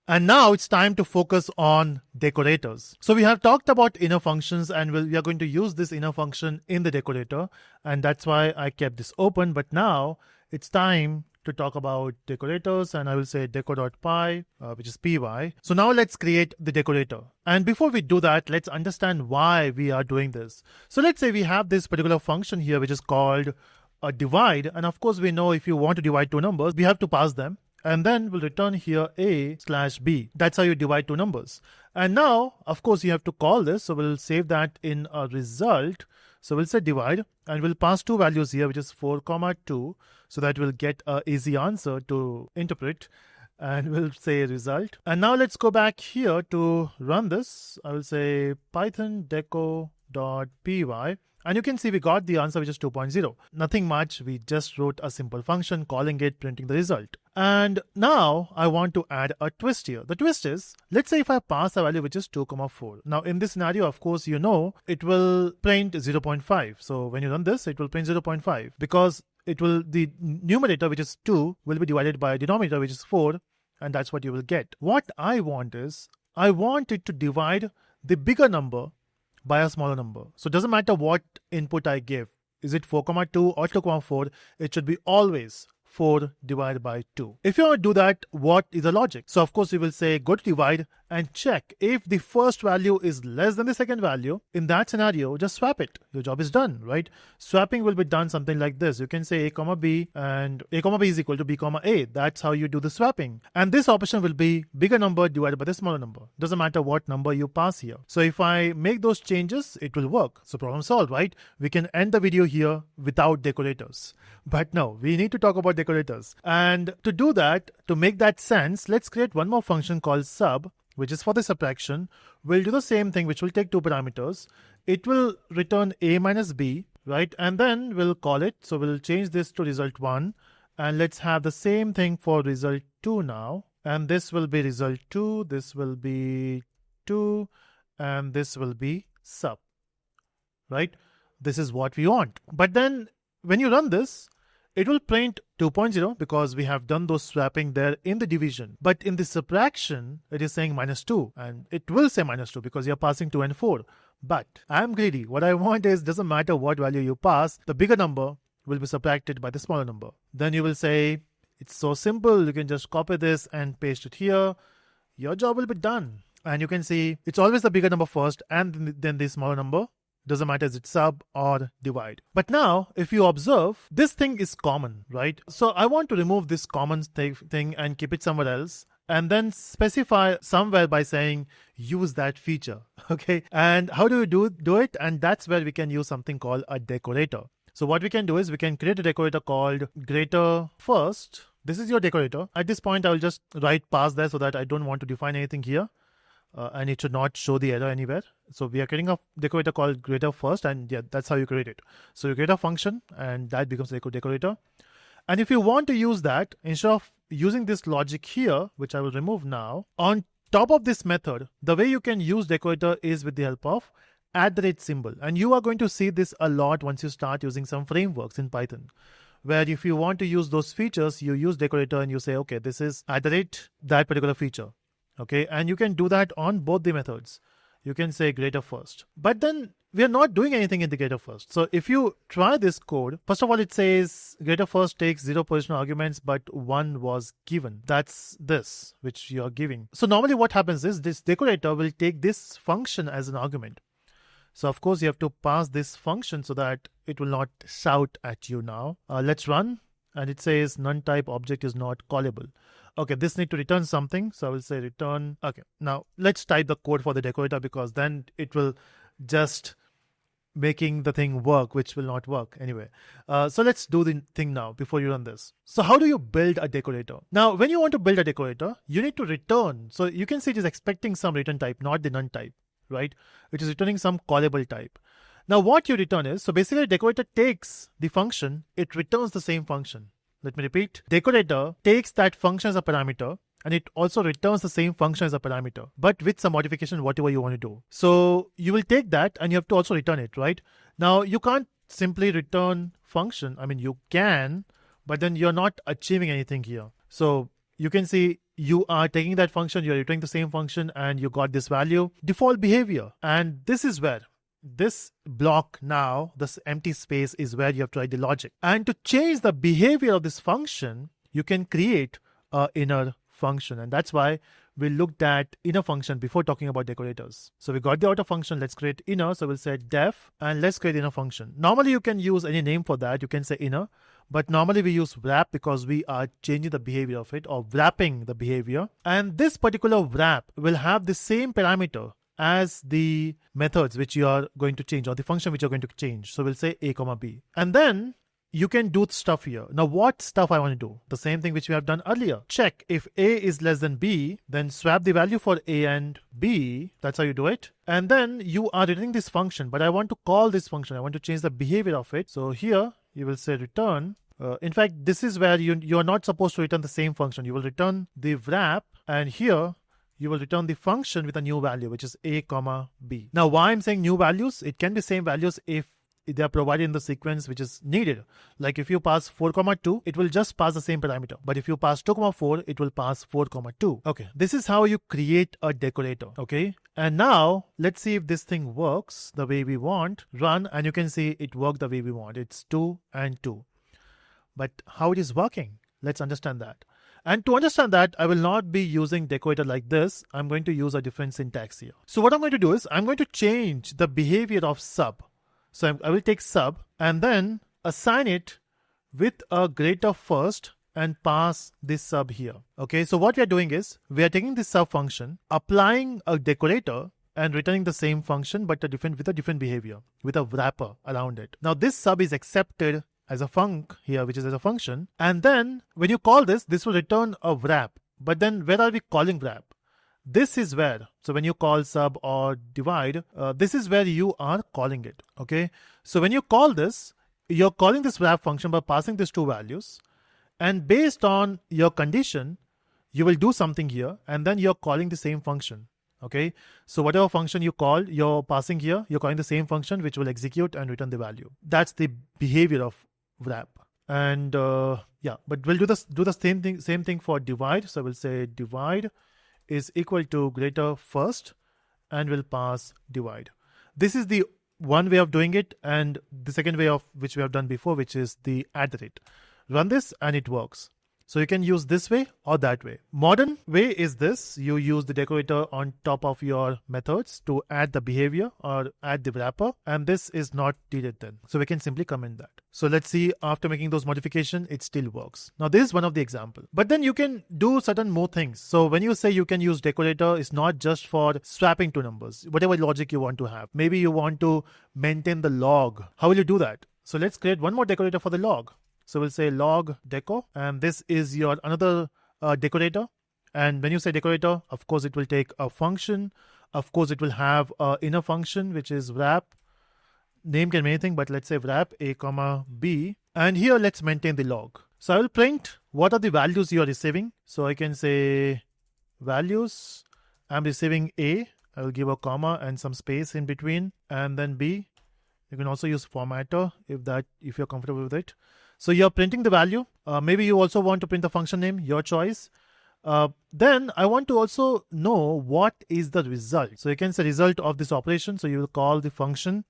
And now it's time to focus on decorators. So we have talked about inner functions, and we are going to use this inner function in the decorator, and that's why I kept this open. But now it's time to talk about decorators, and I will say deco.py, which is py. So now let's create the decorator. And before we do that, let's understand why we are doing this. So let's say we have this particular function here, which is called a divide. And of course, we know if you want to divide two numbers, we have to pass them. And then we'll return here a/b. That's how you divide two numbers. And now, of course, you have to call this. So we'll save that in a result. So we'll say divide, and we'll pass two values here, which is 4, 2. So that we'll get an easy answer to interpret. And we'll say result. And now let's go back here to run this. I will say python deco.py. And you can see we got the answer, which is 2.0. Nothing much. We just wrote a simple function, calling it, printing the result. And now I want to add a twist here. The twist is, let's say if I pass a value which is 2, 4. Now in this scenario, of course, you know, it will print 0.5. So when you run this, it will print 0.5 because the numerator, which is 2, will be divided by a denominator, which is 4. And that's what you will get. What I want is, I want it to divide the bigger number by a smaller number. So it doesn't matter what input I give. Is it 4, 2 or 2, 4? It should be always 4 divided by 2. If you want to do that, what is the logic? So of course you will say go to divide and check if the first value is less than the second value. In that scenario, just swap it. Your job is done, right? Swapping will be done something like this. You can say a, b, and a, b is equal to b, a. That's how you do the swapping. And this operation will be bigger number divided by the smaller number. Doesn't matter what number you pass here. So if I make those changes, it will work. So problem solved, right? We can end the video here without decorators. But no, we need to talk about decorators. And to do that, to make that sense, let's create one more function called sub, which is for the subtraction. We'll do the same thing, which will take two parameters. It will return a minus b, right? And then we'll call it. So we'll change this to result 1. And let's have the same thing for result 2 now. And this will be result 2. This will be 2. And this will be sub, right? This is what we want. But then when you run this, it will print 2.0 because we have done those swapping there in the division. But in the subtraction, it is saying -2. And it will say -2 because you're passing 2 and 4. But I'm greedy. What I want is, doesn't matter what value you pass, the bigger number will be subtracted by the smaller number. Then you will say, it's so simple. You can just copy this and paste it here. Your job will be done. And you can see it's always the bigger number first and then the smaller number. Doesn't matter if it's sub or divide. But now, if you observe, this thing is common, right? So I want to remove this common thing and keep it somewhere else. And then specify somewhere by saying, use that feature, okay? And how do you do it? And that's where we can use something called a decorator. So what we can do is we can create a decorator called greater first. This is your decorator. At this point, I will just write pass there so that I don't want to define anything here. And it should not show the error anywhere. So we are creating a decorator called greater first, and yeah, that's how you create it. So you create a function and that becomes a decorator. And if you want to use that, instead of using this logic here, which I will remove now, on top of this method, the way you can use decorator is with the help of @ symbol. And you are going to see this a lot once you start using some frameworks in Python, where if you want to use those features, you use decorator and you say, okay, this is @ that particular feature. Okay, and you can do that on both the methods. You can say greater first. But then we are not doing anything in the greater first. So if you try this code, first of all, it says greater first takes 0 positional arguments, but 1 was given. That's this, which you are giving. So normally what happens is this decorator will take this function as an argument. So of course you have to pass this function so that it will not shout at you now. Let's run. And it says none type object is not callable. Okay, this need to return something. So I will say return. Okay, now let's type the code for the decorator because then it will just making the thing work, which will not work anyway. So let's do the thing now before you run this. So how do you build a decorator? Now, when you want to build a decorator, you need to return. So you can see it is expecting some return type, not the none type, right? It is returning some callable type. Now what you return is, so basically decorator takes the function, it returns the same function. Let me repeat. Decorator takes that function as a parameter and it also returns the same function as a parameter, but with some modification, whatever you want to do. So you will take that and you have to also return it, right? Now you can't simply return function. I mean, you can, but then you're not achieving anything here. So you can see you are taking that function, you're returning the same function, and you got this value, default behavior. And this is where this block now, this empty space, is where you have to write the logic. And to change the behavior of this function, you can create an inner function. And that's why we looked at inner function before talking about decorators. So we got the outer function, let's create inner. So we'll say def, and let's create inner function. Normally you can use any name for that. You can say inner, but normally we use wrap because we are changing the behavior of it, or wrapping the behavior. And this particular wrap will have the same parameter as the methods which you are going to change, or the function which you're going to change. So we'll say a comma b. And then you can do stuff here. Now what stuff I want to do? The same thing which we have done earlier. Check if a is less than b, then swap the value for a and b. That's how you do it. And then you are returning this function, but I want to call this function. I want to change the behavior of it. So here you will say return. In fact, this is where you are not supposed to return the same function. You will return the wrap, and here you will return the function with a new value, which is a comma b. Now why I'm saying new values? It can be same values if they are provided in the sequence which is needed. Like if you pass 4 comma 2, it will just pass the same parameter. But if you pass 2 comma 4, it will pass 4 comma 2. Okay, this is how you create a decorator. Okay, and now let's see if this thing works the way we want. Run, and you can see it worked the way we want. It's 2 and 2. But how it is working? Let's understand that. And to understand that, I will not be using decorator like this. I'm going to use a different syntax here. So what I'm going to do is I'm going to change the behavior of sub. So I will take sub and then assign it with a greater first and pass this sub here. Okay, so what we are doing is we are taking this sub function, applying a decorator and returning the same function but with a different behavior, with a wrapper around it. Now this sub is accepted as a func here, which is as a function. And then when you call this, this will return a wrap. But then where are we calling wrap? This is where, so when you call sub or divide, this is where you are calling it. Okay, so when you call this, you're calling this wrap function by passing these two values, and based on your condition you will do something here, and then you're calling the same function. Okay, so whatever function you call, you're passing here, you're calling the same function which will execute and return the value. That's the behavior of wrap. And yeah, but we'll do the same thing for divide. So we'll say divide is equal to greater first, and we'll pass divide. This is the one way of doing it, and the second way of which we have done before, which is the @ rate. Run this and it works. So you can use this way or that way. Modern way is this: you use the decorator on top of your methods to add the behavior or add the wrapper, and this is not needed then. So we can simply comment that. So let's see, after making those modifications, it still works. Now this is one of the example, but then you can do certain more things. So when you say you can use decorator, it's not just for swapping two numbers, whatever logic you want to have. Maybe you want to maintain the log. How will you do that? So let's create one more decorator for the log. So we'll say log deco, and this is your another decorator. And when you say decorator, of course it will take a function. Of course it will have an inner function which is wrap. Name can be anything, but let's say wrap a comma b. And here let's maintain the log. So I will print what are the values you are receiving. So I can say values. I'm receiving a. I will give a comma and some space in between, and then b. You can also use formatter if you're comfortable with it. So you're printing the value. Maybe you also want to print the function name, your choice. Then I want to also know what is the result. So you can say result of this operation. So you will call the function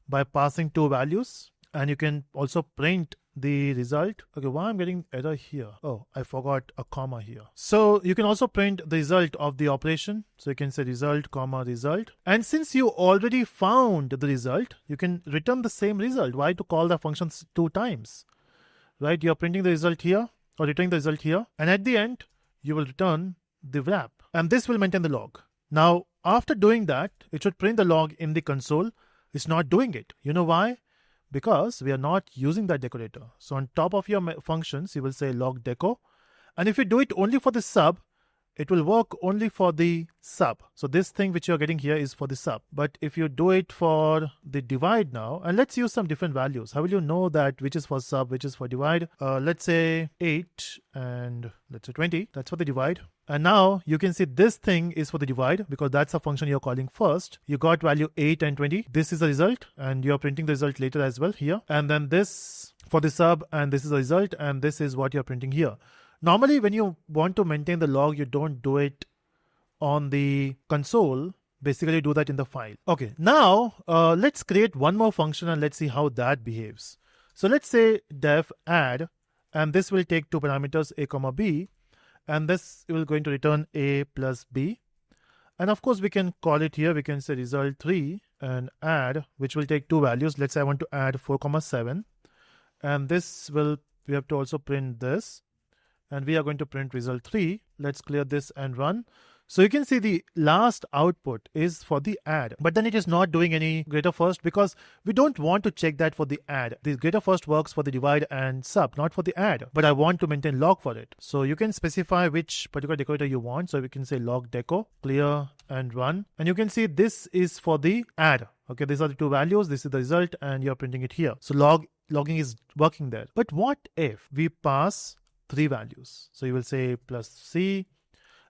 by passing two values, and you can also print the result. Okay, why I'm getting error here? Oh, I forgot a comma here. So you can also print the result of the operation. So you can say result comma result. And since you already found the result, you can return the same result. Why to call the functions two times? Right, you're printing the result here or returning the result here, and at the end you will return the wrap, and this will maintain the log. Now after doing that, it should print the log in the console. It's not doing it. You know why? Because we are not using that decorator. So on top of your functions, you will say log deco, and if you do it only for the sub, it will work only for the sub. So this thing which you're getting here is for the sub. But if you do it for the divide now, and let's use some different values. How will you know that which is for sub, which is for divide? Let's say 8 and let's say 20. That's for the divide. And now you can see this thing is for the divide because that's a function you're calling first. You got value 8 and 20. This is the result, and you're printing the result later as well here. And then this for the sub, and this is the result, and this is what you're printing here. Normally, when you want to maintain the log, you don't do it on the console. Basically, do that in the file. Okay, now let's create one more function and let's see how that behaves. So let's say def add, and this will take two parameters a comma b, and this will going to return a plus b. And of course, we can call it here. We can say result 3 and add, which will take two values. Let's say I want to add 4 comma 7, and this will, we have to also print this, and we are going to print result 3. Let's clear this and run. So you can see the last output is for the add, but then it is not doing any greater first because we don't want to check that for the add. The greater first works for the divide and sub, not for the add, but I want to maintain log for it. So you can specify which particular decorator you want. So we can say log deco, clear and run. And you can see this is for the add. Okay, these are the two values. This is the result and you're printing it here. So logging is working there. But what if we pass three values? So you will say plus C.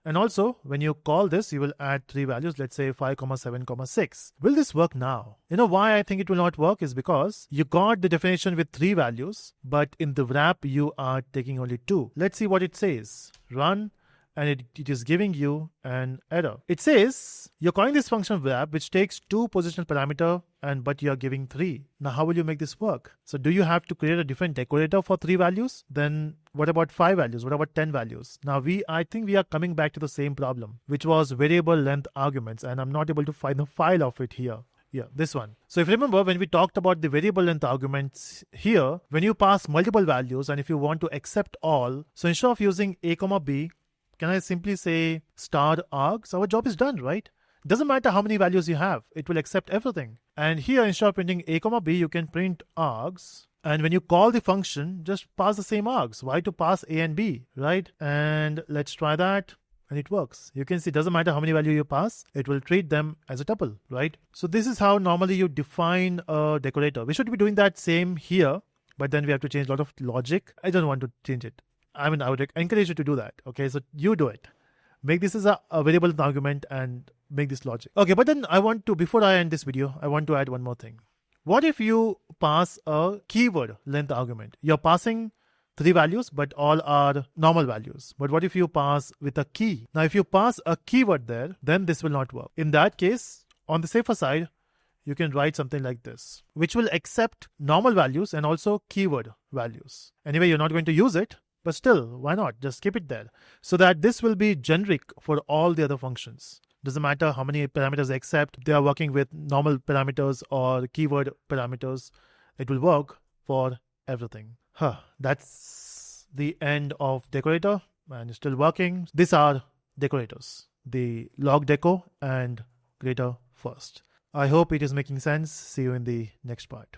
And also, when you call this, you will add three values, let's say 5, 7, 6. Will this work now? You know why I think it will not work is because you got the definition with three values, but in the wrap, you are taking only two. Let's see what it says. Run, and it is giving you an error. It says, you're calling this function wrap, which takes two positional parameter, but you're giving three. Now, how will you make this work? So do you have to create a different decorator for three values? Then what about 5 values? What about 10 values? Now, I think we are coming back to the same problem, which was variable length arguments, and I'm not able to find the file of it here. Yeah, this one. So if you remember, when we talked about the variable length arguments here, when you pass multiple values, and if you want to accept all, so instead of using a comma b, can I simply say star args? Our job is done, right? Doesn't matter how many values you have, it will accept everything. And here, instead of printing a comma b, you can print args. And when you call the function, just pass the same args. Why to pass a and b, right? And let's try that. And it works. You can see it doesn't matter how many values you pass, it will treat them as a tuple, right? So this is how normally you define a decorator. We should be doing that same here, but then we have to change a lot of logic. I don't want to change it. I mean, I would encourage you to do that. Okay, so you do it. Make this as a variable argument and make this logic. Okay, but then I want to, before I end this video, I want to add one more thing. What if you pass a keyword length argument? You're passing three values, but all are normal values. But what if you pass with a key? Now, if you pass a keyword there, then this will not work. In that case, on the safer side, you can write something like this, which will accept normal values and also keyword values. Anyway, you're not going to use it, but still, why not? Just keep it there so that this will be generic for all the other functions. Doesn't matter how many parameters they accept. They are working with normal parameters or keyword parameters. It will work for everything. That's the end of Decorator, and it's still working. These are decorators, the log deco and greater first. I hope it is making sense. See you in the next part.